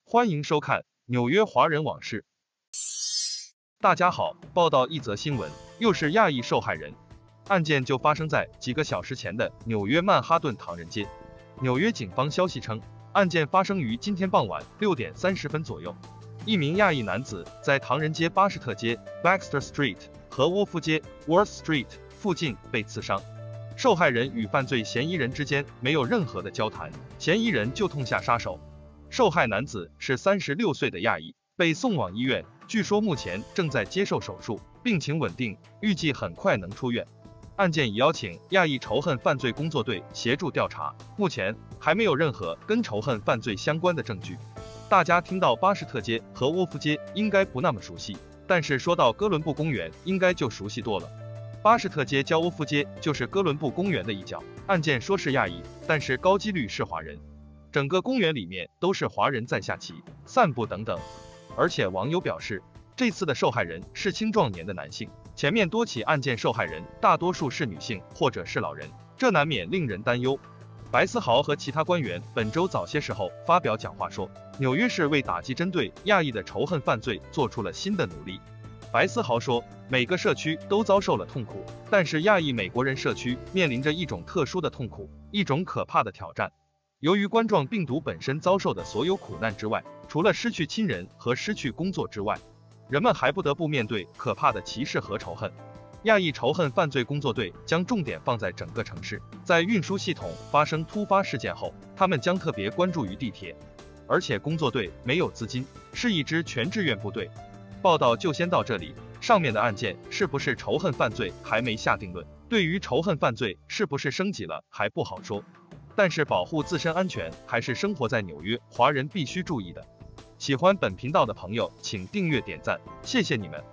欢迎收看纽约华人往事。大家好，报道一则新闻，又是亚裔受害人。案件就发生在几个小时前的纽约曼哈顿唐人街。纽约警方消息称，案件发生于今天傍晚6点30分左右。一名亚裔男子在唐人街巴士特街 Baxter Street 和沃夫街 Worth Street 附近被刺伤。受害人与犯罪嫌疑人之间没有任何的交谈，嫌疑人就痛下杀手。受害男子是36岁的亚裔，被送往医院，据说目前正在接受手术，病情稳定，预计很快能出院。案件已邀请亚裔仇恨犯罪工作队协助调查，目前还没有任何跟仇恨犯罪相关的证据。大家听到巴士特街和沃夫街应该不那么熟悉，但是说到哥伦布公园应该就熟悉多了。巴士特街交沃夫街就是哥伦布公园的一角，案件说是亚裔，但是高几率是华人。整个公园里面都是华人在下棋、散步等等，而且网友表示，这次的受害人是青壮年的男性，前面多起案件受害人大多数是女性或者是老人，这难免令人担忧。白思豪和其他官员本周早些时候发表讲话说，纽约市为打击针对亚裔的仇恨犯罪做出了新的努力。白思豪说，每个社区都遭受了痛苦，但是亚裔美国人社区面临着一种特殊的痛苦，一种可怕的挑战。由于冠状病毒本身遭受的所有苦难之外，除了失去亲人和失去工作之外，人们还不得不面对可怕的歧视和仇恨。亚裔仇恨犯罪工作队将重点放在整个城市，在运输系统发生突发事件后，他们将特别关注于地铁，而且工作队没有资金，是一支全志愿部队。报道就先到这里，上面的案件是不是仇恨犯罪还没下定论，对于仇恨犯罪是不是升级了还不好说。但是保护自身安全还是生活在纽约华人必须注意的。喜欢本频道的朋友请订阅点赞，谢谢你们。